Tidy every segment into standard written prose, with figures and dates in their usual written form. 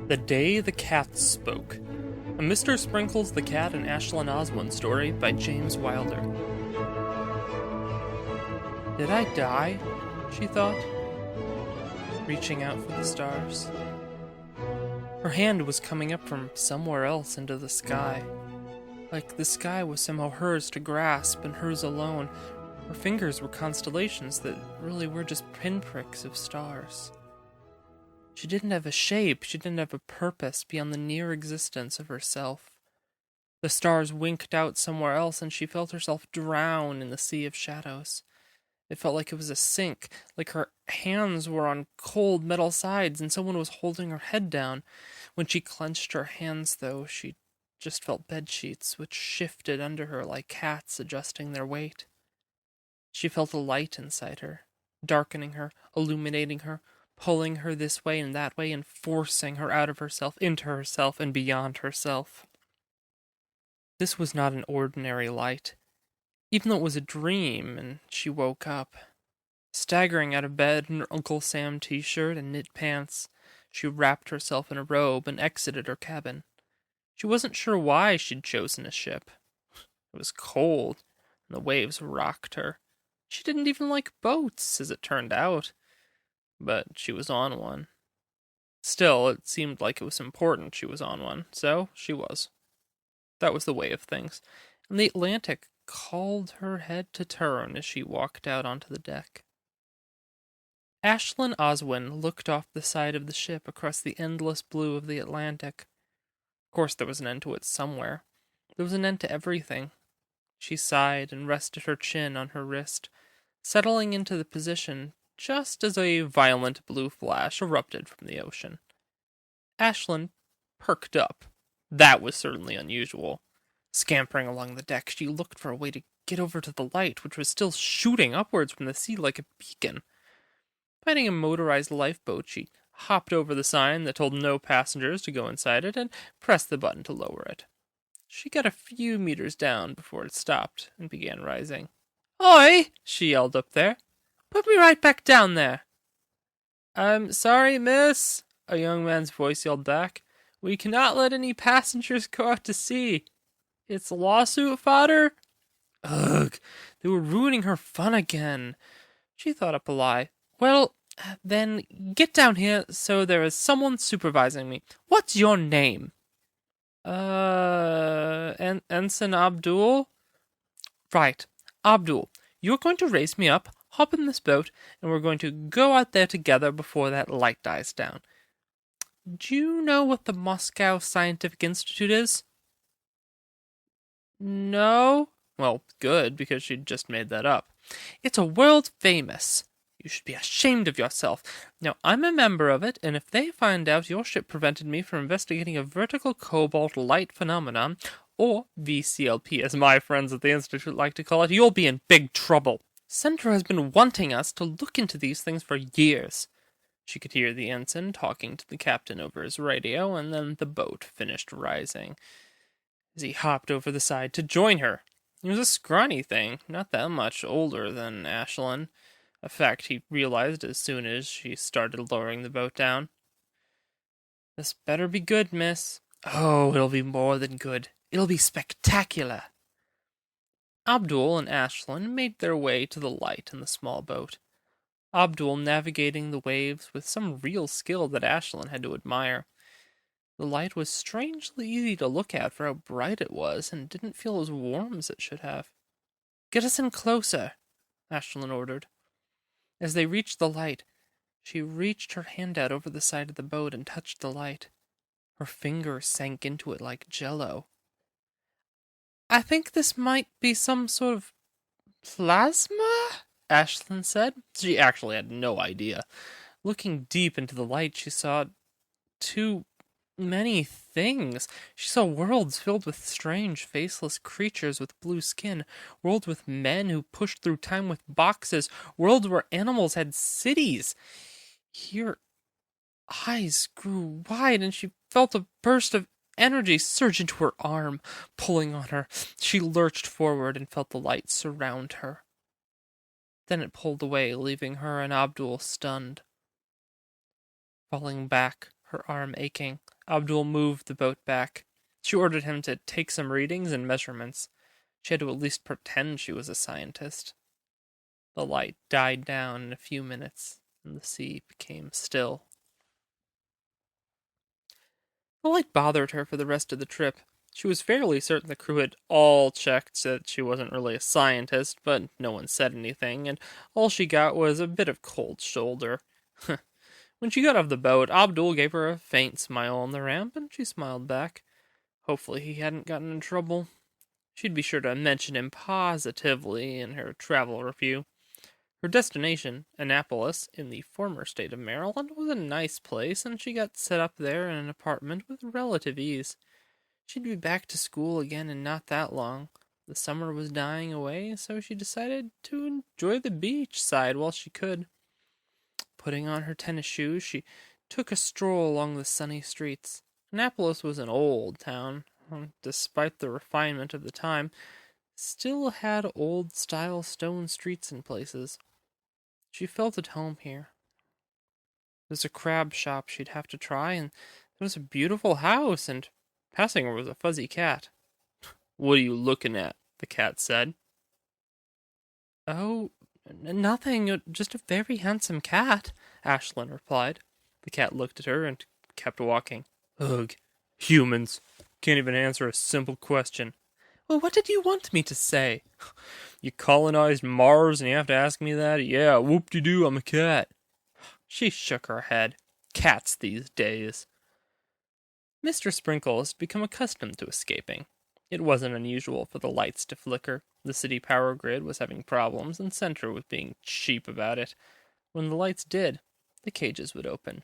The Day the Cat Spoke. A Mr. Sprinkles the Cat and Ashlyn Oswin story by James Wylder. Did I die? She thought, reaching out for the stars. Her hand was coming up from somewhere else into the sky. Like the sky was somehow hers to grasp and hers alone. Her fingers were constellations that really were just pinpricks of stars. She didn't have a shape, she didn't have a purpose beyond the near existence of herself. The stars winked out somewhere else, and she felt herself drown in the sea of shadows. It felt like it was a sink, like her hands were on cold metal sides and someone was holding her head down. When she clenched her hands, though, she just felt bedsheets which shifted under her like cats adjusting their weight. She felt a light inside her, darkening her, illuminating her, pulling her this way and that way and forcing her out of herself, into herself, and beyond herself. This was not an ordinary light, even though it was a dream, and she woke up. Staggering out of bed in her Uncle Sam t-shirt and knit pants, she wrapped herself in a robe and exited her cabin. She wasn't sure why she'd chosen a ship. It was cold, and the waves rocked her. She didn't even like boats, as it turned out. But she was on one. Still, it seemed like it was important she was on one, so she was. That was the way of things, and the Atlantic called her head to turn as she walked out onto the deck. Ashlyn Oswin looked off the side of the ship across the endless blue of the Atlantic. Of course there was an end to it somewhere. There was an end to everything. She sighed and rested her chin on her wrist, settling into the position just as a violent blue flash erupted from the ocean. Ashlyn perked up. That was certainly unusual. Scampering along the deck, she looked for a way to get over to the light, which was still shooting upwards from the sea like a beacon. Finding a motorized lifeboat, she hopped over the sign that told no passengers to go inside it and pressed the button to lower it. She got a few meters down before it stopped and began rising. "Oi!" she yelled up there. "Put me right back down there." "I'm sorry, miss," a young man's voice yelled back. "We cannot let any passengers go out to sea. It's lawsuit fodder." Ugh, they were ruining her fun again. She thought up a lie. "Well, then get down here so there is someone supervising me. What's your name?" Ensign Abdul?" "Right, Abdul. You're going to race me up, hop in this boat, and we're going to go out there together before that light dies down. Do you know what the Moscow Scientific Institute is?" "No." Well, good, because she'd just made that up. "It's a world famous. You should be ashamed of yourself. Now, I'm a member of it, and if they find out your ship prevented me from investigating a vertical cobalt light phenomenon, or VCLP as my friends at the Institute like to call it, you'll be in big trouble. Center has been wanting us to look into these things for years." She could hear the ensign talking to the captain over his radio, and then the boat finished rising as he hopped over the side to join her. He was a scrawny thing, not that much older than Ashlyn, a fact he realized as soon as she started lowering the boat down. "This better be good, miss." "Oh, it'll be more than good. It'll be spectacular." Abdul and Ashlyn made their way to the light in the small boat, Abdul navigating the waves with some real skill that Ashlyn had to admire. The light was strangely easy to look at for how bright it was, and didn't feel as warm as it should have. "Get us in closer," Ashlyn ordered. As they reached the light, she reached her hand out over the side of the boat and touched the light. Her fingers sank into it like jello. "I think this might be some sort of plasma?" Ashlyn said. She actually had no idea. Looking deep into the light, she saw too many things. She saw worlds filled with strange, faceless creatures with blue skin, worlds with men who pushed through time with boxes, worlds where animals had cities. Her eyes grew wide, and she felt a burst of energy surge into her arm, pulling on her. She lurched forward and felt the light surround her. Then it pulled away, leaving her and Abdul stunned. Falling back, her arm aching, Abdul moved the boat back. She ordered him to take some readings and measurements. She had to at least pretend she was a scientist. The light died down in a few minutes, and the sea became still. The light bothered her for the rest of the trip. She was fairly certain the crew had all checked that she wasn't really a scientist, but no one said anything, and all she got was a bit of cold shoulder. When she got off the boat, Abdul gave her a faint smile on the ramp, and she smiled back. Hopefully he hadn't gotten in trouble. She'd be sure to mention him positively in her travel review. Her destination, Annapolis, in the former state of Maryland, was a nice place, and she got set up there in an apartment with relative ease. She'd be back to school again in not that long. The summer was dying away, so she decided to enjoy the beach side while she could. Putting on her tennis shoes, she took a stroll along the sunny streets. Annapolis was an old town, despite the refinement of the time, still had old-style stone streets in places. She felt at home here. There was a crab shop she'd have to try, and there was a beautiful house, and passing her was a fuzzy cat. "What are you looking at?" the cat said. "Oh, nothing, just a very handsome cat," Ashlyn replied. The cat looked at her and kept walking. "Ugh, humans. Can't even answer a simple question." "Well, what did you want me to say?" "You colonized Mars and you have to ask me that? Yeah, whoop-de-doo, I'm a cat." She shook her head. Cats these days. Mr. Sprinkles had become accustomed to escaping. It wasn't unusual for the lights to flicker. The city power grid was having problems, and Centra was being cheap about it. When the lights did, the cages would open.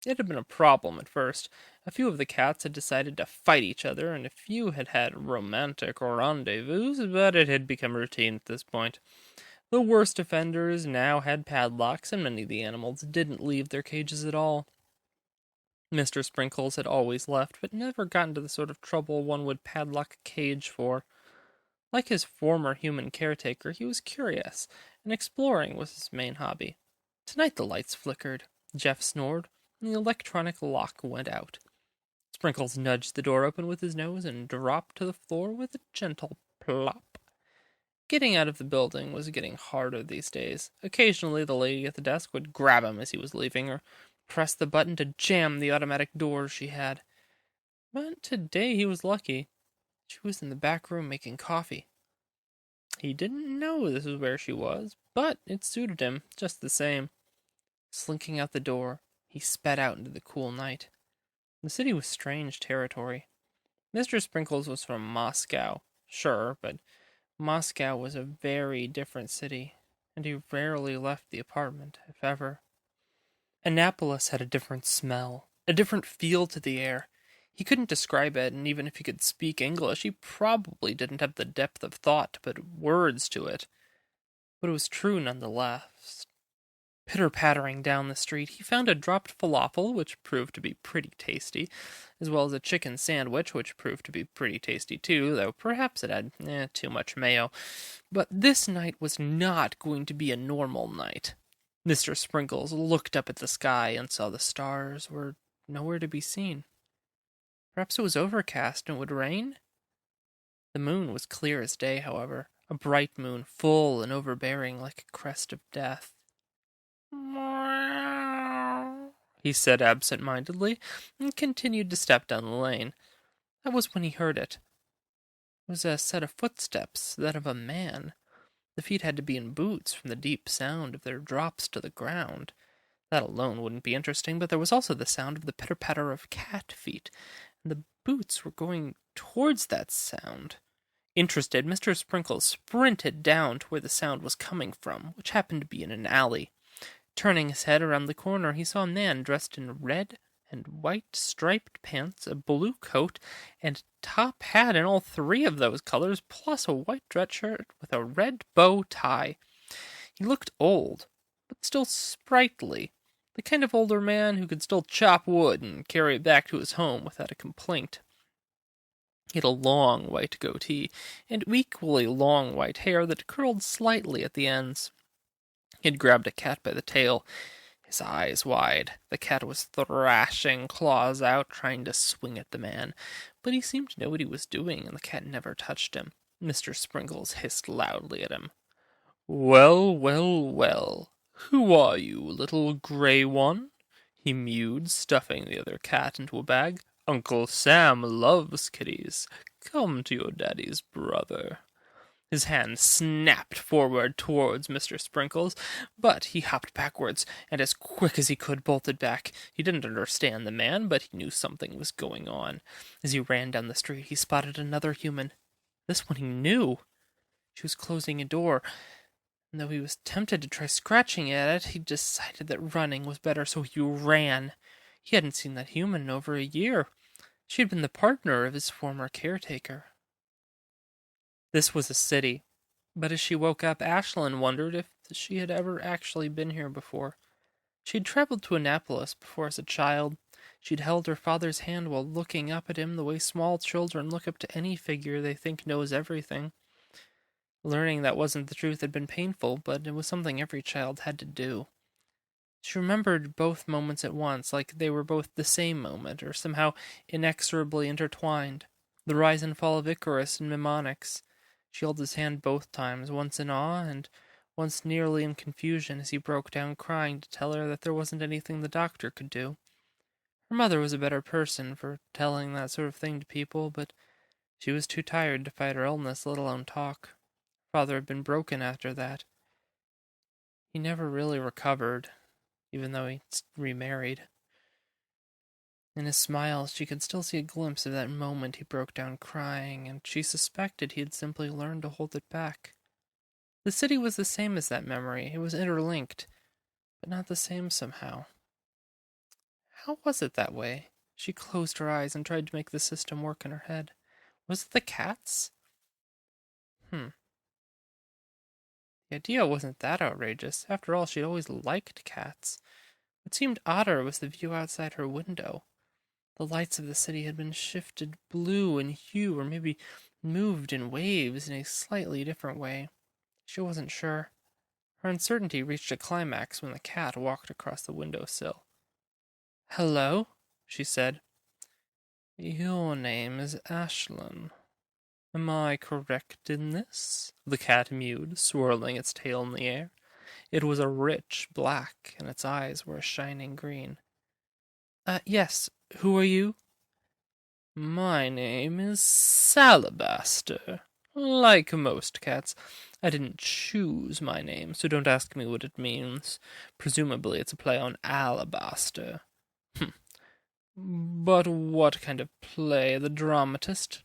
It had been a problem at first. A few of the cats had decided to fight each other, and a few had had romantic rendezvous, but it had become routine at this point. The worst offenders now had padlocks, and many of the animals didn't leave their cages at all. Mr. Sprinkles had always left, but never got into the sort of trouble one would padlock a cage for. Like his former human caretaker, he was curious, and exploring was his main hobby. Tonight the lights flickered, Jeff snored, and the electronic lock went out. Sprinkles nudged the door open with his nose and dropped to the floor with a gentle plop. Getting out of the building was getting harder these days. Occasionally the lady at the desk would grab him as he was leaving, or press the button to jam the automatic doors she had. But today he was lucky. She was in the back room making coffee. He didn't know this was where she was, but it suited him just the same. Slinking out the door, he sped out into the cool night. The city was strange territory. Mr. Sprinkles was from Moscow, sure, but Moscow was a very different city, and he rarely left the apartment, if ever. Annapolis had a different smell, a different feel to the air. He couldn't describe it, and even if he could speak English, he probably didn't have the depth of thought to put words to it. But it was true nonetheless. Pitter-pattering down the street, he found a dropped falafel, which proved to be pretty tasty, as well as a chicken sandwich, which proved to be pretty tasty too, though perhaps it had too much mayo. But this night was not going to be a normal night. Mr. Sprinkles looked up at the sky and saw the stars were nowhere to be seen. Perhaps it was overcast and would rain? The moon was clear as day, however, a bright moon, full and overbearing like a crest of death. He said absent-mindedly, and continued to step down the lane. That was when he heard it. It was a set of footsteps, that of a man. The feet had to be in boots from the deep sound of their drops to the ground. That alone wouldn't be interesting, but there was also the sound of the pitter-patter of cat feet, and the boots were going towards that sound. Interested, Mr. Sprinkles sprinted down to where the sound was coming from, which happened to be in an alley. Turning his head around the corner, he saw a man dressed in red and white striped pants, a blue coat, and top hat in all three of those colors, plus a white dress shirt with a red bow tie. He looked old, but still sprightly, the kind of older man who could still chop wood and carry it back to his home without a complaint. He had a long white goatee, and equally long white hair that curled slightly at the ends. He had grabbed a cat by the tail. His eyes wide, the cat was thrashing claws out, trying to swing at the man, but he seemed to know what he was doing, and the cat never touched him. Mr. Sprinkles hissed loudly at him. "Well, well, well, who are you, little grey one?" he mewed, stuffing the other cat into a bag. "Uncle Sam loves kitties. Come to your daddy's brother." His hand snapped forward towards Mr. Sprinkles, but he hopped backwards, and as quick as he could bolted back. He didn't understand the man, but he knew something was going on. As he ran down the street, he spotted another human. This one he knew. She was closing a door, and though he was tempted to try scratching at it, he decided that running was better, so he ran. He hadn't seen that human in over a year. She had been the partner of his former caretaker. This was a city, but as she woke up, Ashlyn wondered if she had ever actually been here before. She had traveled to Annapolis before as a child. She'd held her father's hand while looking up at him the way small children look up to any figure they think knows everything. Learning that wasn't the truth had been painful, but it was something every child had to do. She remembered both moments at once, like they were both the same moment, or somehow inexorably intertwined. The rise and fall of Icarus and mnemonics. She held his hand both times, once in awe and once nearly in confusion as he broke down crying to tell her that there wasn't anything the doctor could do. Her mother was a better person for telling that sort of thing to people, but she was too tired to fight her illness, let alone talk. Her father had been broken after that. He never really recovered, even though he remarried. In his smiles, she could still see a glimpse of that moment he broke down crying, and she suspected he had simply learned to hold it back. The city was the same as that memory. It was interlinked, but not the same somehow. How was it that way? She closed her eyes and tried to make the system work in her head. Was it the cats? The idea wasn't that outrageous. After all, she'd always liked cats. What seemed odder was the view outside her window. The lights of the city had been shifted blue in hue, or maybe moved in waves in a slightly different way. She wasn't sure. Her uncertainty reached a climax when the cat walked across the windowsill. "Hello," she said. "Your name is Ashlyn. Am I correct in this?" The cat mewed, swirling its tail in the air. It was a rich black, and its eyes were a shining green. Yes. Who are you?" "My name is Salabaster. Like most cats, I didn't choose my name, so don't ask me what it means. Presumably it's a play on alabaster." "But what kind of play the dramatist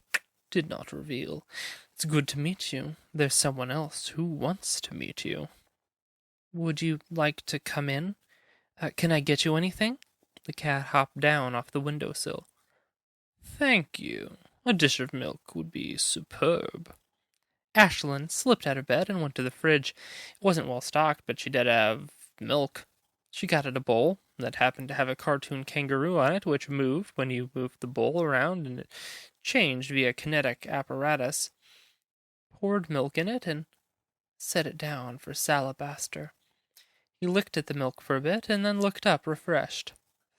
did not reveal. It's good to meet you. There's someone else who wants to meet you." "Would you like to come in? Can I get you anything?" The cat hopped down off the windowsill. "Thank you. A dish of milk would be superb." Ashlyn slipped out of bed and went to the fridge. It wasn't well stocked, but she did have milk. She got at a bowl that happened to have a cartoon kangaroo on it, which moved when you moved the bowl around, and it changed via kinetic apparatus. Poured milk in it and set it down for Salabaster. He licked at the milk for a bit, and then looked up, refreshed.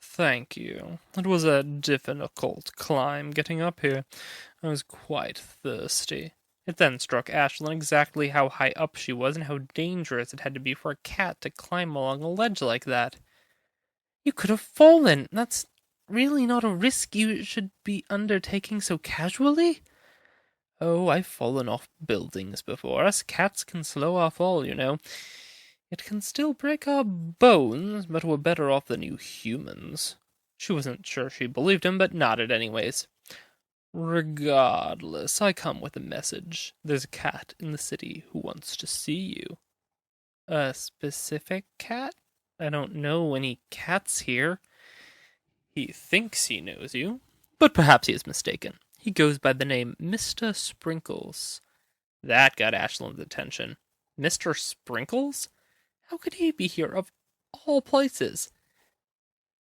"Thank you. It was a difficult climb getting up here. I was quite thirsty." It then struck Ashlyn exactly how high up she was and how dangerous it had to be for a cat to climb along a ledge like that. "You could have fallen. That's really not a risk you should be undertaking so casually." "Oh, I've fallen off buildings before. Us cats can slow our fall, you know. It can still break our bones, but we're better off than you humans." She wasn't sure she believed him, but nodded anyways. "Regardless, I come with a message. There's a cat in the city who wants to see you." "A specific cat? I don't know any cats here." "He thinks he knows you, but perhaps he is mistaken. He goes by the name Mister Sprinkles." That got Ashlyn's attention. Mr. Sprinkles? How could he be here of all places?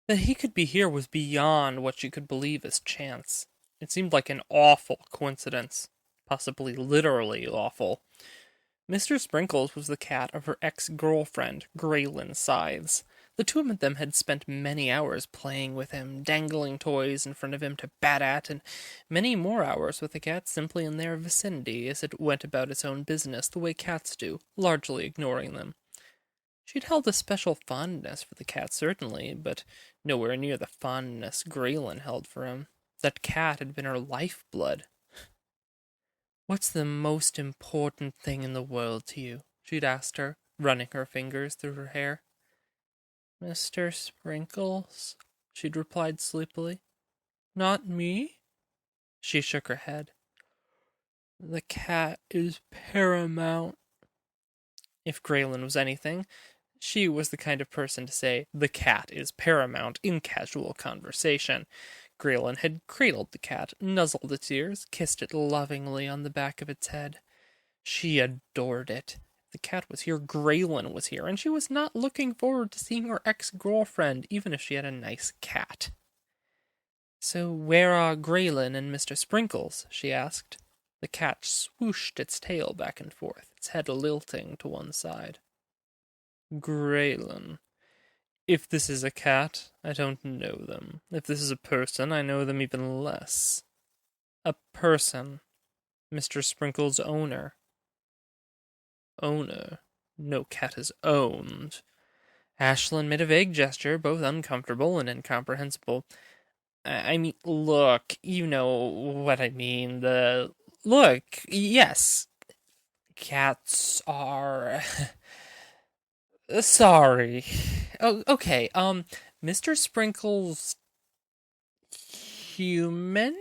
That he could be here was beyond what she could believe as chance. It seemed like an awful coincidence. Possibly literally awful. Mr. Sprinkles was the cat of her ex-girlfriend, Graylin Scythes. The two of them had spent many hours playing with him, dangling toys in front of him to bat at, and many more hours with the cat simply in their vicinity as it went about its own business the way cats do, largely ignoring them. She'd held a special fondness for the cat, certainly, but nowhere near the fondness Graylin held for him. That cat had been her lifeblood. "What's the most important thing in the world to you?" she'd asked her, running her fingers through her hair. "Mr. Sprinkles," she'd replied sleepily. "Not me?" She shook her head. "The cat is paramount." If Graylin was anything, she was the kind of person to say, "The cat is paramount," in casual conversation. Graylin had cradled the cat, nuzzled its ears, kissed it lovingly on the back of its head. She adored it. The cat was here, Graylin was here, and she was not looking forward to seeing her ex-girlfriend, even if she had a nice cat. "So where are Graylin and Mr. Sprinkles?" she asked. The cat swooshed its tail back and forth, its head lilting to one side. "Graylin. If this is a cat, I don't know them. If this is a person, I know them even less." "A person. Mr. Sprinkles' owner." "Owner? No cat is owned." Ashlyn made a vague gesture, both uncomfortable and incomprehensible. I mean, look, you know what I mean. Look, yes. Cats are... Sorry. Oh, okay, Mr. Sprinkles... human?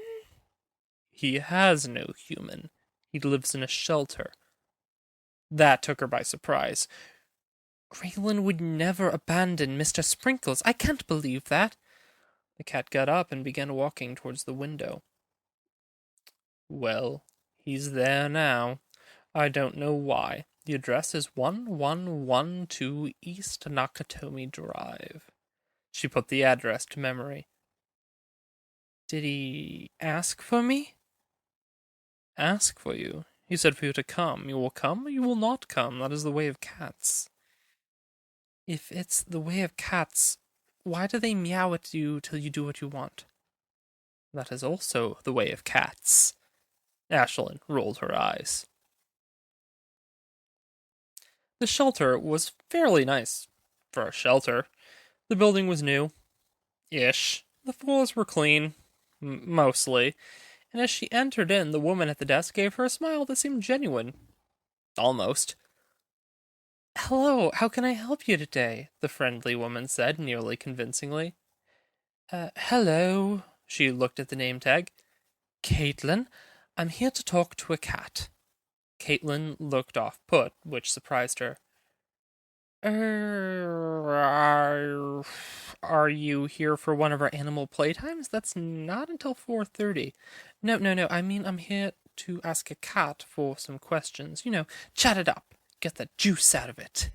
He has no human. He lives in a shelter. That took her by surprise. "Graylin would never abandon Mr. Sprinkles. I can't believe that." The cat got up and began walking towards the window. "Well, he's there now. I don't know why. The address is 1112 East Nakatomi Drive." She put the address to memory. "Did he ask for me?" "Ask for you? He said for you to come. You will come or you will not come. That is the way of cats." "If it's the way of cats, why do they meow at you till you do what you want?" "That is also the way of cats." Ashlyn rolled her eyes. The shelter was fairly nice for a shelter. The building was new-ish. The floors were clean, mostly, and as she entered in, the woman at the desk gave her a smile that seemed genuine. Almost. "Hello, how can I help you today?" the friendly woman said, nearly convincingly. Hello," she looked at the name tag. "Caitlin, I'm here to talk to a cat." Caitlin looked off-put, which surprised her. Are you here for one of our animal playtimes? That's not until 4:30. No, I mean I'm here to ask a cat for some questions. You know, chat it up. Get the juice out of it."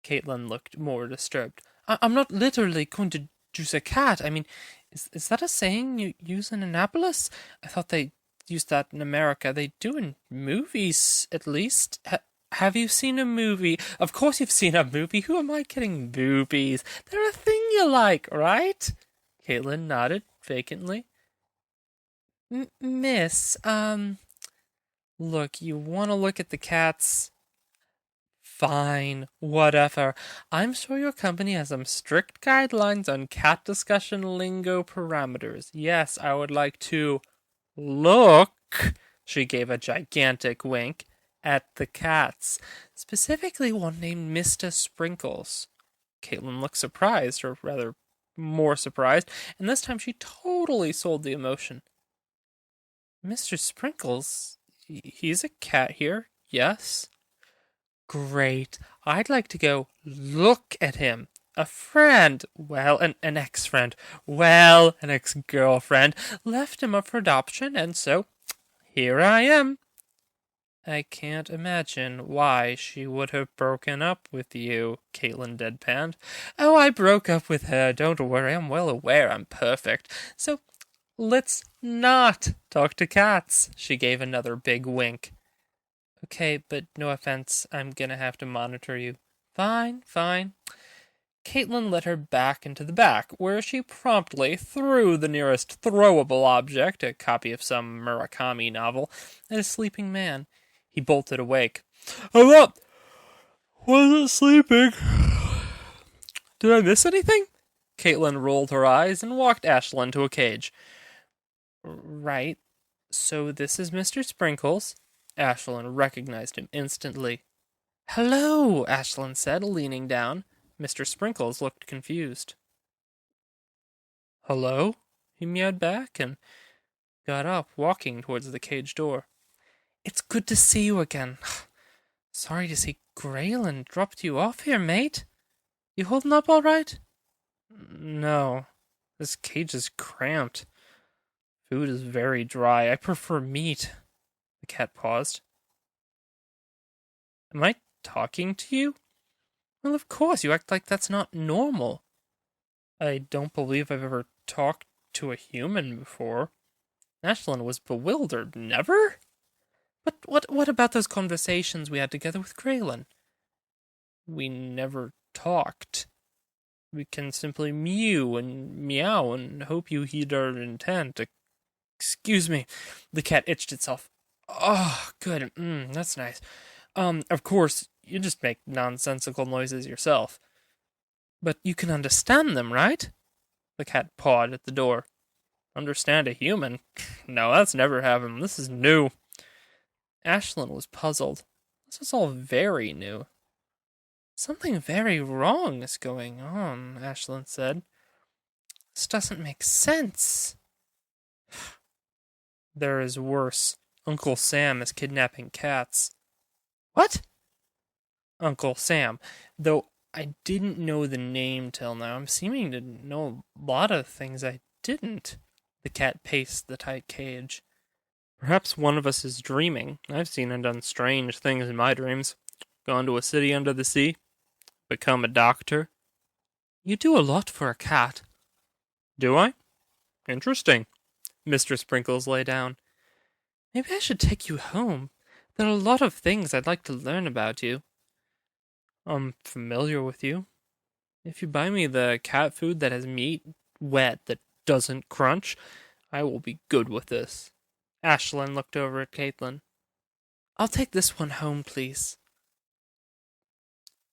Caitlin looked more disturbed. I'm not literally going to juice a cat. I mean, is that a saying you use in Annapolis? I thought they used that in America. They do in movies, at least. Have you seen a movie? Of course you've seen a movie. Who am I kidding? Movies. They're a thing you like, right? Caitlin nodded vacantly. Miss, look, you want to look at the cats? Fine, whatever. I'm sure your company has some strict guidelines on cat discussion lingo parameters. Yes, I would like to look, she gave a gigantic wink, at the cats, specifically one named Mister Sprinkles. Caitlin looked surprised, or rather, more surprised, and this time she totally sold the emotion. "Mr. Sprinkles? He's a cat here, yes?" "Great. I'd like to go look at him. A friend, well, an ex-friend, well, an ex-girlfriend, left him up for adoption, and so here I am." "I can't imagine why she would have broken up with you," Caitlin deadpanned. "Oh, I broke up with her. Don't worry. I'm well aware I'm perfect. So let's not talk to cats." She gave another big wink. "Okay, but no offense. I'm gonna have to monitor you." Fine. Caitlin led her back into the back, where she promptly threw the nearest throwable object, a copy of some Murakami novel, at a sleeping man. He bolted awake. I'm up! Wasn't sleeping. Did I miss anything? Caitlin rolled her eyes and walked Ashlyn to a cage. Right. So this is Mr. Sprinkles. Ashlyn recognized him instantly. Hello, Ashlyn said, leaning down. Mr. Sprinkles looked confused. Hello? He meowed back and got up, walking towards the cage door. It's good to see you again. Sorry to see Graylin dropped you off here, mate. You holding up all right? No. This cage is cramped. Food is very dry. I prefer meat. The cat paused. Am I talking to you? Well, of course, you act like that's not normal. I don't believe I've ever talked to a human before. Ashlyn was bewildered. Never? But what about those conversations we had together with Graylin? We never talked. We can simply mew and meow and hope you heed our intent. Excuse me. The cat itched itself. Oh, good. That's nice. Of course, you just make nonsensical noises yourself. But you can understand them, right? The cat pawed at the door. Understand a human? No, that's never happened. This is new. Ashlyn was puzzled. This was all very new. Something very wrong is going on, Ashlyn said. This doesn't make sense. There is worse. Uncle Sam is kidnapping cats. What? Uncle Sam. Though I didn't know the name till now. I'm seeming to know a lot of things I didn't. The cat paced the tight cage. Perhaps one of us is dreaming. I've seen and done strange things in my dreams. Gone to a city under the sea. Become a doctor. You do a lot for a cat. Do I? Interesting. Mr. Sprinkles lay down. Maybe I should take you home. There are a lot of things I'd like to learn about you. I'm familiar with you. If you buy me the cat food that has meat, wet, that doesn't crunch, I will be good with this. Ashlyn looked over at Caitlin. I'll take this one home, please.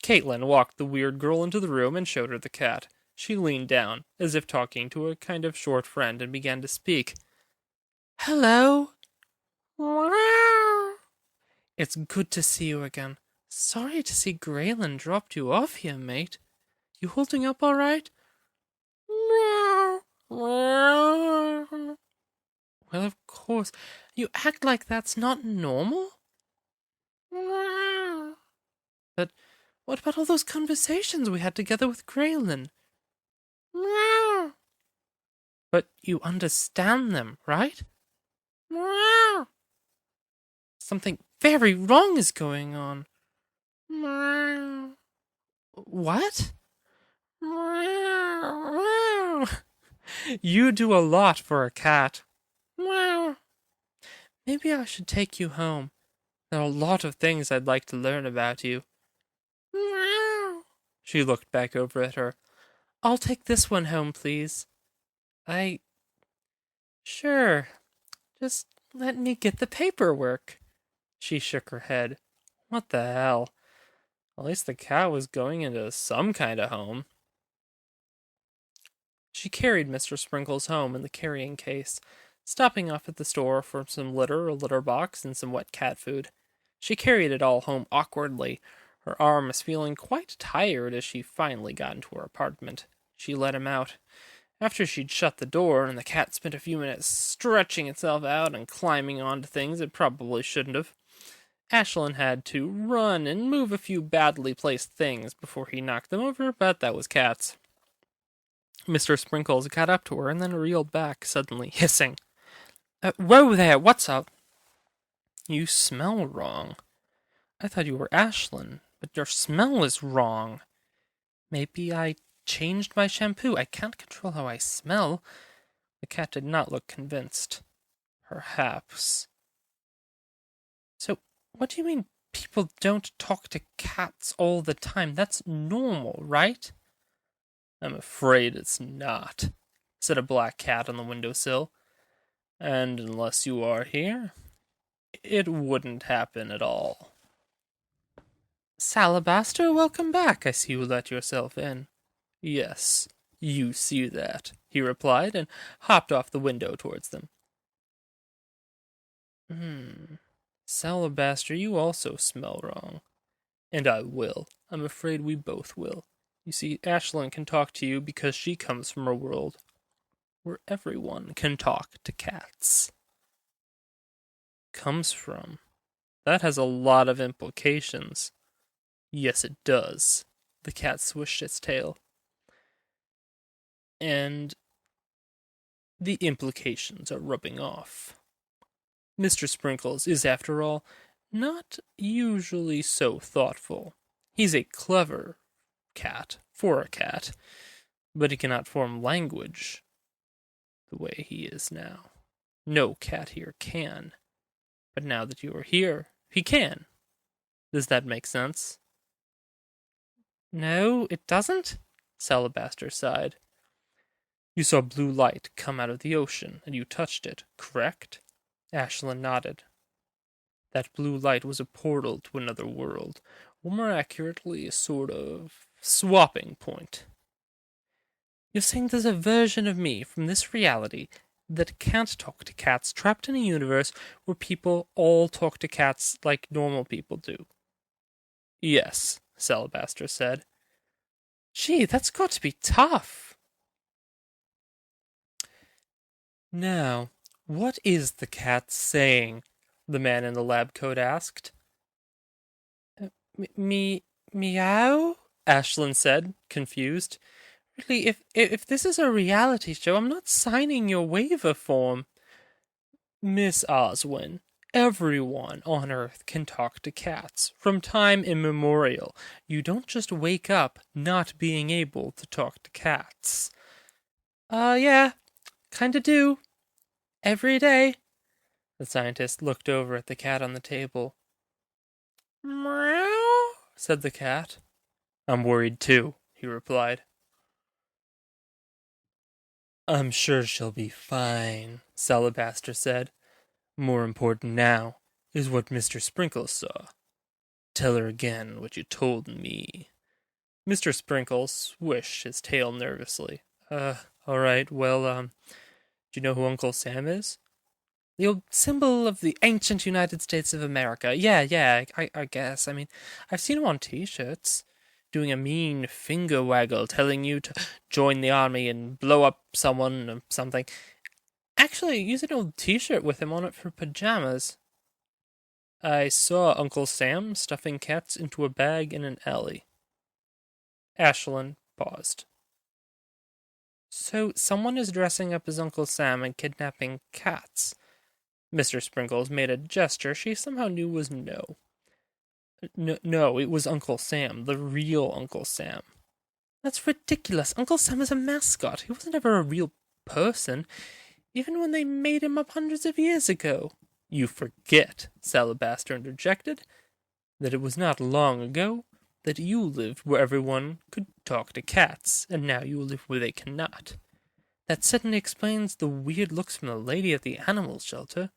Caitlin walked the weird girl into the room and showed her the cat. She leaned down, as if talking to a kind of short friend, and began to speak. Hello? It's good to see you again. Sorry to see Graylin dropped you off here, mate. You holding up all right? Well, of course. You act like that's not normal? But what about all those conversations we had together with Graylin? But you understand them, right? Something very wrong is going on. What? You do a lot for a cat. Maybe I should take you home. There are a lot of things I'd like to learn about you. She looked back over at her. I'll take this one home, please. Sure. Just let me get the paperwork. She shook her head. What the hell? At least the cat was going into some kind of home. She carried Mr. Sprinkles home in the carrying case, stopping off at the store for some litter, a litter box, and some wet cat food. She carried it all home awkwardly, her arms feeling quite tired as she finally got into her apartment. She let him out. After she'd shut the door, and the cat spent a few minutes stretching itself out and climbing onto things it probably shouldn't have, Ashlyn had to run and move a few badly placed things before he knocked them over, but that was cats. Mr. Sprinkles got up to her and then reeled back, suddenly hissing. Whoa there, what's up? You smell wrong. I thought you were Ashlyn, but your smell is wrong. Maybe I changed my shampoo. I can't control how I smell. The cat did not look convinced. Perhaps. So, what do you mean people don't talk to cats all the time? That's normal, right? I'm afraid it's not, said a black cat on the windowsill. And unless you are here, it wouldn't happen at all. Salabaster, welcome back. I see you let yourself in. Yes, you see that, he replied, and hopped off the window towards them. Salabaster, you also smell wrong. And I will. I'm afraid we both will. You see, Ashlyn can talk to you because she comes from a world where everyone can talk to cats. Comes from. That has a lot of implications. Yes, it does. The cat swished its tail. And the implications are rubbing off. Mr. Sprinkles is, after all, not usually so thoughtful. He's a clever cat, for a cat, but he cannot form language the way he is now. No cat here can. But now that you are here, he can. Does that make sense? No, it doesn't, Salabaster sighed. You saw blue light come out of the ocean, and you touched it, correct? Ashlyn nodded. That blue light was a portal to another world, or more accurately, a sort of swapping point. You're saying there's a version of me from this reality that can't talk to cats, trapped in a universe where people all talk to cats like normal people do? Yes, Salabaster said. Gee, that's got to be tough. Now, what is the cat saying? The man in the lab coat asked. Meow? Ashlyn said, confused. Really, if this is a reality show, I'm not signing your waiver form. Miss Oswin, everyone on Earth can talk to cats, from time immemorial. You don't just wake up not being able to talk to cats. Yeah, kinda do. Every day. The scientist looked over at the cat on the table. Meow, said the cat. I'm worried too, he replied. I'm sure she'll be fine, Salabaster said. More important now is what Mr. Sprinkles saw. Tell her again what you told me. Mr. Sprinkles swished his tail nervously. All right, well, do you know who Uncle Sam is? The old symbol of the ancient United States of America. Yeah, I guess. I mean, I've seen him on T-shirts, doing a mean finger waggle, telling you to join the army and blow up someone or something. Actually, I used an old T-shirt with him on it for pajamas. I saw Uncle Sam stuffing cats into a bag in an alley. Ashlyn paused. So someone is dressing up as Uncle Sam and kidnapping cats. Mr. Sprinkles made a gesture she somehow knew was no. No, it was Uncle Sam, the real Uncle Sam. That's ridiculous. Uncle Sam is a mascot. He wasn't ever a real person, even when they made him up hundreds of years ago. You forget, Salabaster interjected, that it was not long ago that you lived where everyone could talk to cats, and now you live where they cannot. That certainly explains the weird looks from the lady at the animal shelter.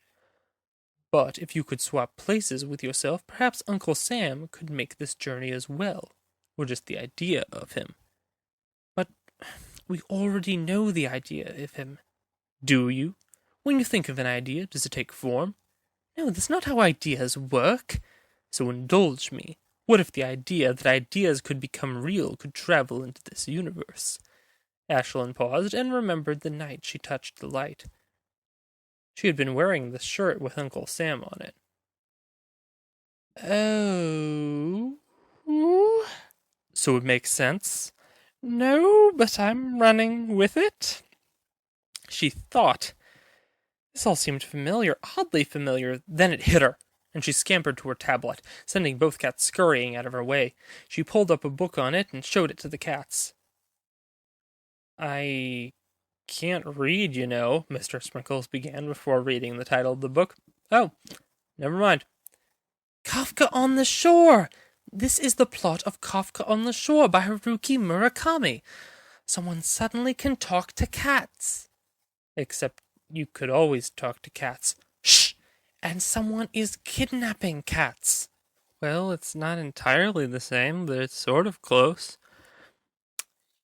But if you could swap places with yourself, perhaps Uncle Sam could make this journey as well, or just the idea of him. But we already know the idea of him. Do you? When you think of an idea, does it take form? No, that's not how ideas work. So indulge me. What if the idea that ideas could become real could travel into this universe? Ashlyn paused and remembered the night she touched the light. She had been wearing the shirt with Uncle Sam on it. Oh. So it makes sense? No, but I'm running with it. She thought. This all seemed familiar, oddly familiar. Then it hit her, and she scampered to her tablet, sending both cats scurrying out of her way. She pulled up a book on it and showed it to the cats. I can't read, you know, Mr. Sprinkles began before reading the title of the book. Oh, never mind. Kafka on the Shore! This is the plot of Kafka on the Shore by Haruki Murakami. Someone suddenly can talk to cats. Except you could always talk to cats. Shh! And someone is kidnapping cats. Well, it's not entirely the same, but it's sort of close.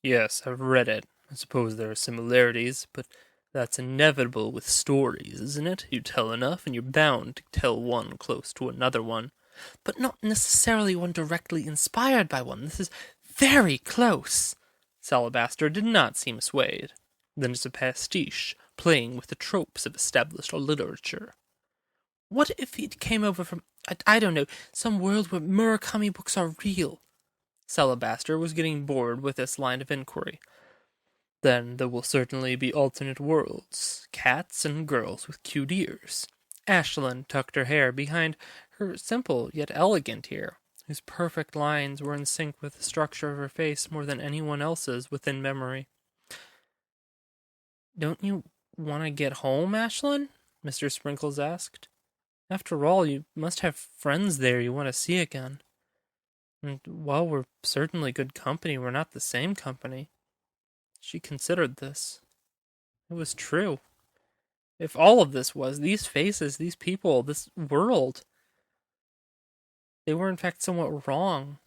Yes, I've read it. I suppose there are similarities, but that's inevitable with stories, isn't it? You tell enough, and you're bound to tell one close to another one. But not necessarily one directly inspired by one. This is very close. Salabaster did not seem swayed. Then it's a pastiche, playing with the tropes of established literature. What if it came over from, I don't know, some world where Murakami books are real? Salabaster was getting bored with this line of inquiry. Then there will certainly be alternate worlds, cats and girls with cute ears. Ashlyn tucked her hair behind her simple yet elegant ear, whose perfect lines were in sync with the structure of her face more than anyone else's within memory. Don't you want to get home, Ashlyn? Mr. Sprinkles asked. After all, you must have friends there you want to see again. And while we're certainly good company, we're not the same company. She considered this. It was true. If all of this was, these faces, these people, this world, they were in fact somewhat wrong.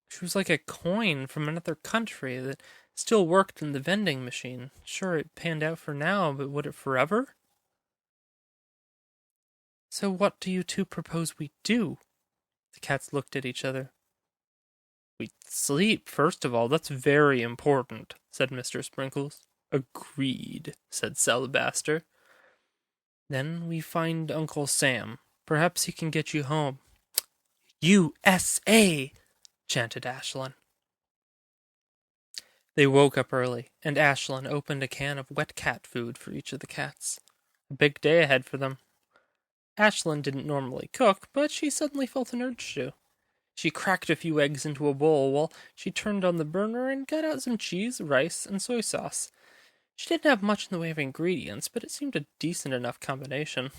She was like a coin from another country that still worked in the vending machine. Sure, it panned out for now, but would it forever? So what do you two propose we do? The cats looked at each other. We sleep, first of all. That's very important, said Mr. Sprinkles. Agreed, said Salabaster. Then we find Uncle Sam. Perhaps he can get you home. USA! Chanted Ashlyn. They woke up early, and Ashlyn opened a can of wet cat food for each of the cats. A big day ahead for them. Ashlyn didn't normally cook, but she suddenly felt an urge to. She cracked a few eggs into a bowl while she turned on the burner and got out some cheese, rice, and soy sauce. She didn't have much in the way of ingredients, but it seemed a decent enough combination.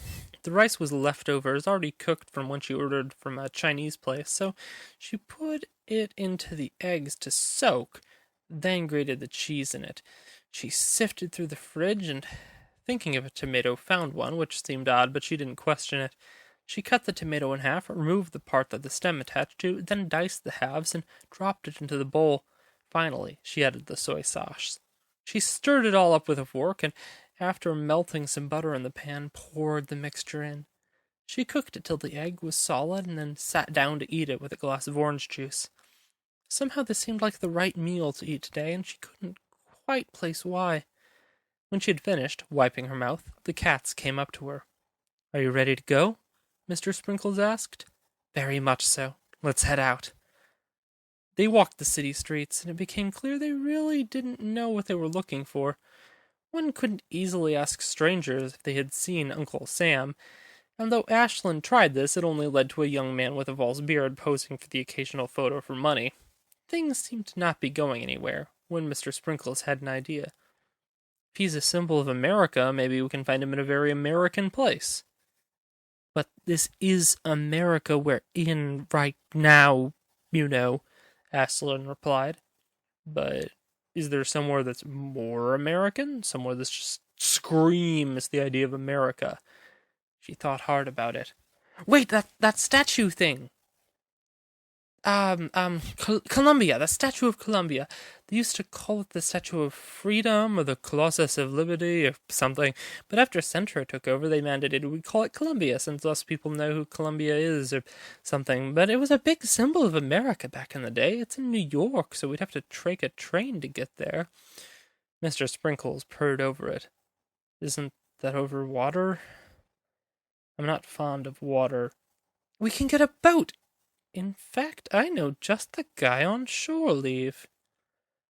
The rice was leftovers, already cooked from when she ordered from a Chinese place, so she put it into the eggs to soak, then grated the cheese in it. She sifted through the fridge and, thinking of a tomato, found one, which seemed odd, but she didn't question it. She cut the tomato in half, removed the part that the stem attached to, then diced the halves and dropped it into the bowl. Finally, she added the soy sauce. She stirred it all up with a fork, and after melting some butter in the pan, poured the mixture in. She cooked it till the egg was solid, and then sat down to eat it with a glass of orange juice. Somehow this seemed like the right meal to eat today, and she couldn't quite place why. When she had finished, wiping her mouth, the cats came up to her. Are you ready to go? Mr. Sprinkles asked. Very much so. Let's head out. They walked the city streets, and it became clear they really didn't know what they were looking for. One couldn't easily ask strangers if they had seen Uncle Sam, and though Ashlyn tried this, it only led to a young man with a false beard posing for the occasional photo for money. Things seemed to not be going anywhere, when Mr. Sprinkles had an idea. If he's a symbol of America, maybe we can find him in a very American place. But this is America we're in right now, you know, Ashlyn replied. But is there somewhere that's more American? Somewhere that's just screams the idea of America? She thought hard about it. Wait, that statue thing! Colombia, the Statue of Colombia. They used to call it the Statue of Freedom, or the Colossus of Liberty, or something, but after Centro took over, they mandated we call it Colombia, since less people know who Colombia is, or something, but it was a big symbol of America back in the day. It's in New York, so we'd have to take a train to get there. Mr. Sprinkles purred over it. Isn't that over water? I'm not fond of water. We can get a boat! In fact, I know just the guy on shore leave.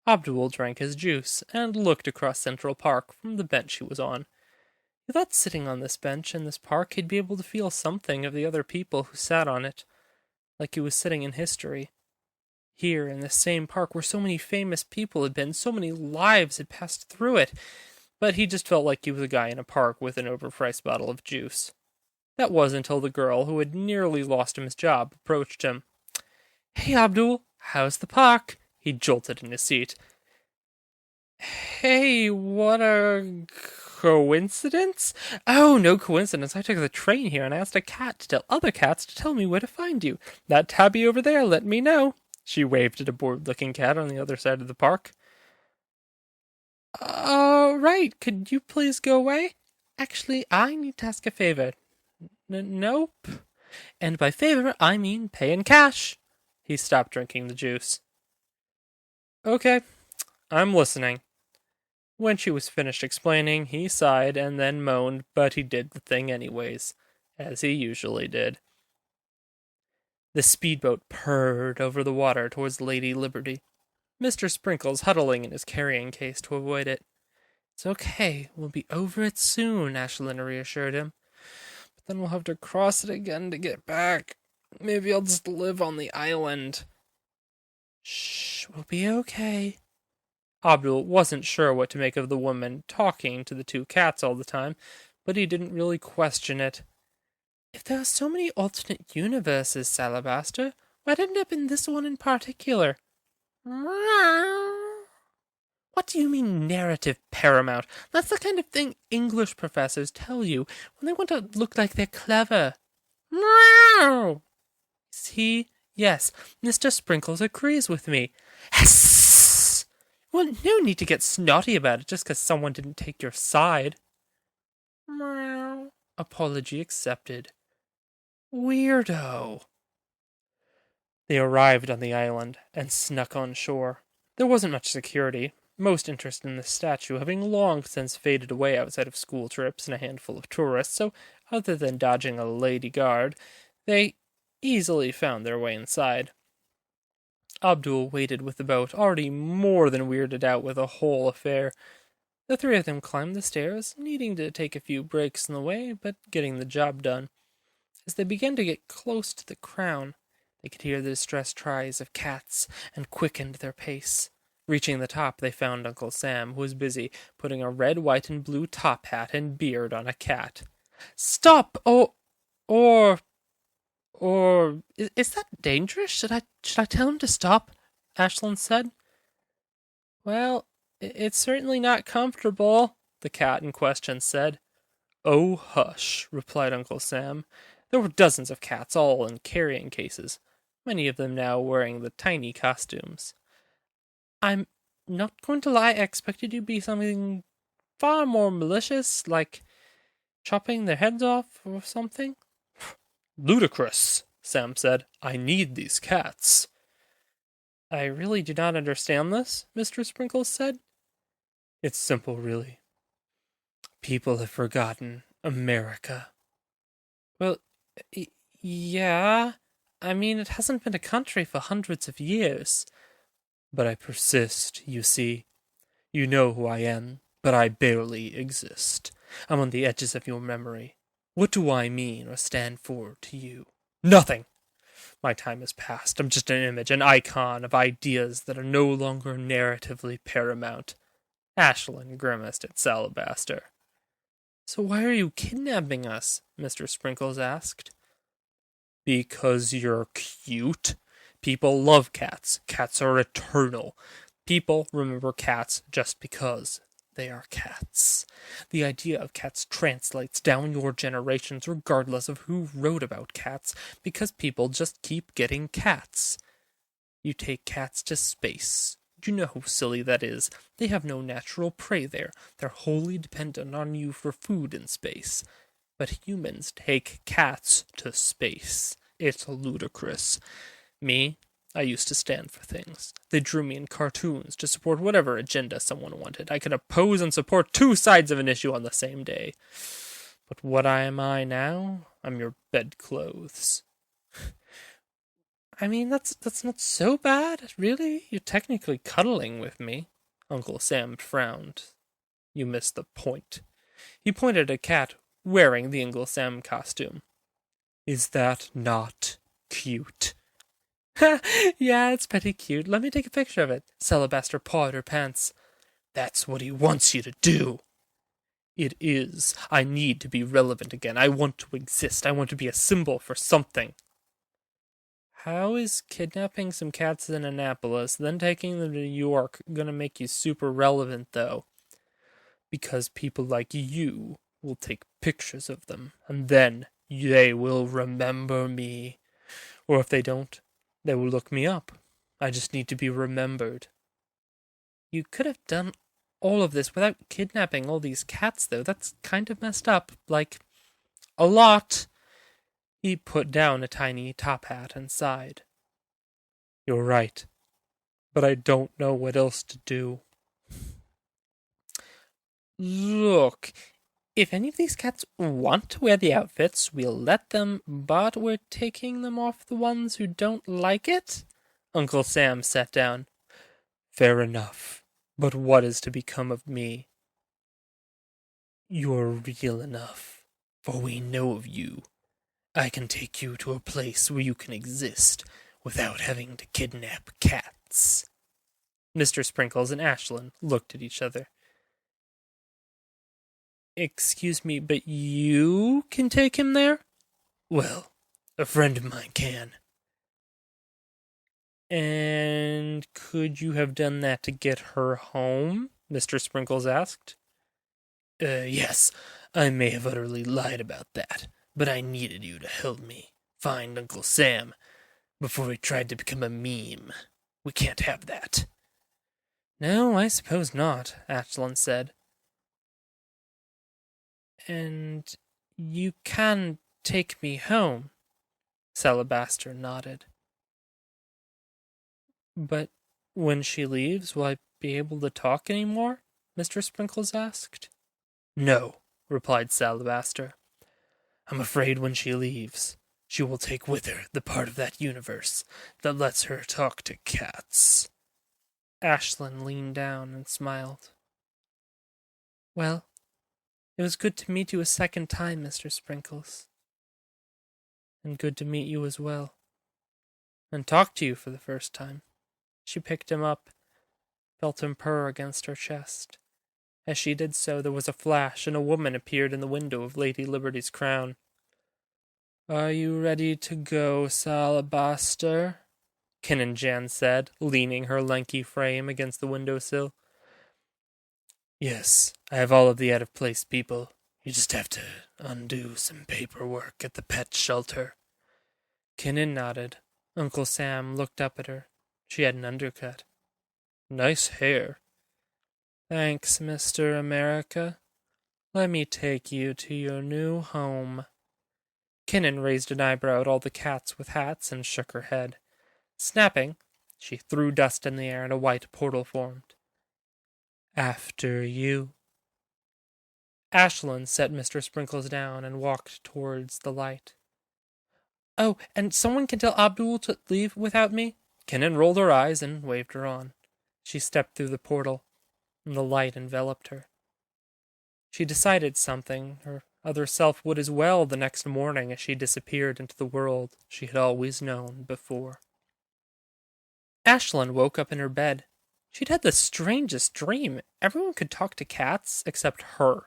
Abdul drank his juice, and looked across Central Park from the bench he was on. He thought sitting on this bench in this park he'd be able to feel something of the other people who sat on it, like he was sitting in history. Here, in this same park where so many famous people had been, so many lives had passed through it, but he just felt like he was a guy in a park with an overpriced bottle of juice. That was until the girl, who had nearly lost him his job, approached him. Hey, Abdul, how's the park? He jolted in his seat. Hey, what a coincidence? Oh, no coincidence. I took the train here and I asked a cat to tell other cats to tell me where to find you. That tabby over there let me know. She waved at a bored-looking cat on the other side of the park. Right. Could you please go away? Actually, I need to ask a favor. Nope. And by favor, I mean pay in cash. He stopped drinking the juice. Okay, I'm listening. When she was finished explaining, he sighed and then moaned, but he did the thing anyways, as he usually did. The speedboat purred over the water towards Lady Liberty, Mr. Sprinkles huddling in his carrying case to avoid it. It's okay, we'll be over it soon, Ashlyn reassured him. But then we'll have to cross it again to get back. Maybe I'll just live on the island. Shh, we'll be okay. Abdul wasn't sure what to make of the woman talking to the two cats all the time, but he didn't really question it. If there are so many alternate universes, Salabaster, why'd end up in this one in particular? What do you mean narrative paramount? That's the kind of thing English professors tell you when they want to look like they're clever. See? Yes, Mr. Sprinkles agrees with me. Hiss! Well, no need to get snotty about it just because someone didn't take your side. Apology accepted. Weirdo. They arrived on the island and snuck on shore. There wasn't much security, most interest in the statue having long since faded away outside of school trips and a handful of tourists, so other than dodging a lady guard, they easily found their way inside. Abdul waited with the boat, already more than weirded out with the whole affair. The three of them climbed the stairs, needing to take a few breaks in the way, but getting the job done. As they began to get close to the crown, they could hear the distressed cries of cats and quickened their pace. Reaching the top, they found Uncle Sam, who was busy putting a red, white, and blue top hat and beard on a cat. Stop! Or is that dangerous? Should I tell him to stop? Ashlyn said. Well, it's certainly not comfortable, the cat in question said. Oh, hush, replied Uncle Sam. There were dozens of cats, all in carrying cases, many of them now wearing the tiny costumes. I'm not going to lie, I expected you to be something far more malicious, like chopping their heads off or something. Ludicrous, Sam said. I need these cats. I really do not understand this, Mr. Sprinkles said. It's simple, really. People have forgotten America. Well, yeah. I mean, it hasn't been a country for hundreds of years. But I persist, you see. You know who I am, but I barely exist. I'm on the edges of your memory. What do I mean or stand for to you? Nothing! My time has passed. I'm just an image, an icon of ideas that are no longer narratively paramount. Ashlyn grimaced at Salabaster. So why are you kidnapping us? Mr. Sprinkles asked. Because you're cute. People love cats. Cats are eternal. People remember cats just because they are cats. The idea of cats translates down your generations regardless of who wrote about cats, because people just keep getting cats. You take cats to space. You know how silly that is. They have no natural prey there. They're wholly dependent on you for food in space. But humans take cats to space. It's ludicrous. Me, I used to stand for things. They drew me in cartoons to support whatever agenda someone wanted. I could oppose and support two sides of an issue on the same day. But what am I now? I'm your bedclothes. I mean, that's not so bad, really. You're technically cuddling with me. Uncle Sam frowned. You missed the point. He pointed at a cat wearing the Uncle Sam costume. Is that not cute? Yeah, it's pretty cute. Let me take a picture of it. Salabaster pawed her pants. That's what he wants you to do. It is. I need to be relevant again. I want to exist. I want to be a symbol for something. how is kidnapping some cats in Annapolis, then taking them to New York, gonna make you super relevant, though? Because people like you will take pictures of them, and then they will remember me. Or if they don't, they will look me up. I just need to be remembered. You could have done all of this without kidnapping all these cats, though. That's kind of messed up. Like, a lot. He put down a tiny top hat and sighed. You're right, but I don't know what else to do. Look, if any of these cats want to wear the outfits, we'll let them, but we're taking them off the ones who don't like it? Uncle Sam sat down. Fair enough, but what is to become of me? You're real enough, for we know of you. I can take you to a place where you can exist without having to kidnap cats. Mr. Sprinkles and Ashlyn looked at each other. Excuse me, but you can take him there? Well, a friend of mine can. And could you have done that to get her home? Mr. Sprinkles asked. Yes, I may have utterly lied about that, but I needed you to help me find Uncle Sam before he tried to become a meme. We can't have that. No, I suppose not, Ashlyn said. And you can take me home, Salabaster nodded. But when she leaves, will I be able to talk any more? Mr. Sprinkles asked. No, replied Salabaster. I'm afraid when she leaves, she will take with her the part of that universe that lets her talk to cats. Ashlyn leaned down and smiled. Well, it was good to meet you a second time, Mr. Sprinkles. And good to meet you as well. And talk to you for the first time. She picked him up, felt him purr against her chest. As she did so, there was a flash, and a woman appeared in the window of Lady Liberty's crown. Are you ready to go, Salabaster? Kinnan Jan said, leaning her lanky frame against the windowsill. Yes, I have all of the out-of-place people. You just have to undo some paperwork at the pet shelter. Kinnan nodded. Uncle Sam looked up at her. She had an undercut. Nice hair. Thanks, Mr. America. Let me take you to your new home. Kinnan raised an eyebrow at all the cats with hats and shook her head. Snapping, she threw dust in the air and a white portal formed. After you. Ashlyn set Mr. Sprinkles down and walked towards the light. Oh, and someone can tell Abdul to leave without me? Kinnan rolled her eyes and waved her on. She stepped through the portal, and the light enveloped her. She decided something. Her other self would as well the next morning as she disappeared into the world she had always known before. Ashlyn woke up in her bed. She'd had the strangest dream. Everyone could talk to cats except her.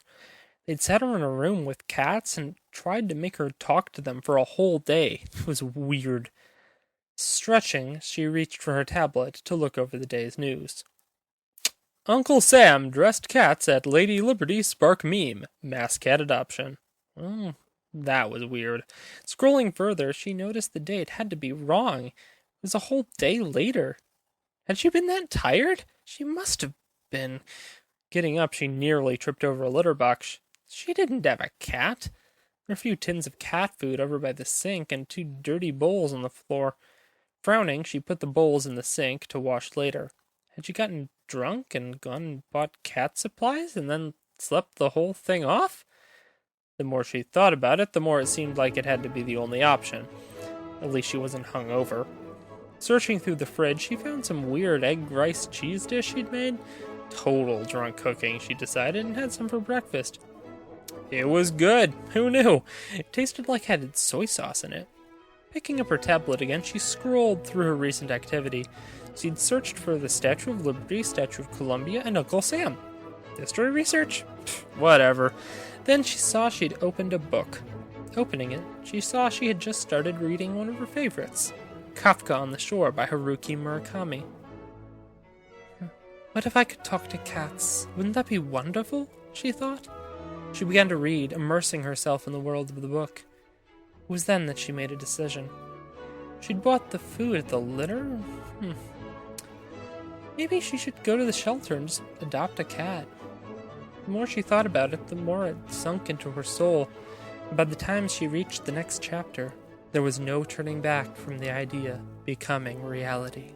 They'd sat her in a room with cats and tried to make her talk to them for a whole day. It was weird. Stretching, she reached for her tablet to look over the day's news. Uncle Sam dressed cats at Lady Liberty Spark Meme. Mass cat adoption. Oh, that was weird. Scrolling further, she noticed the date had to be wrong. It was a whole day later. Had she been that tired? She must have been. Getting up, she nearly tripped over a litter box. She didn't have a cat. There were a few tins of cat food over by the sink and 2 dirty bowls on the floor. Frowning, she put the bowls in the sink to wash later. Had she gotten drunk and gone and bought cat supplies and then slept the whole thing off? The more she thought about it, the more it seemed like it had to be the only option. At least she wasn't hungover. Searching through the fridge, she found some weird egg rice cheese dish she'd made. Total drunk cooking, she decided, and had some for breakfast. It was good. Who knew? It tasted like it had soy sauce in it. Picking up her tablet again, she scrolled through her recent activity. She'd searched for the Statue of Liberty, Statue of Colombia, and Uncle Sam. History research? Whatever. Then she saw she'd opened a book. Opening it, she saw she had just started reading one of her favorites, Kafka on the Shore by Haruki Murakami. What if I could talk to cats? Wouldn't that be wonderful? She thought. She began to read, immersing herself in the world of the book. It was then that she made a decision. She'd bought the food at the litter? Maybe she should go to the shelter and just adopt a cat. The more she thought about it, the more it sunk into her soul. And by the time she reached the next chapter, there was no turning back from the idea becoming reality.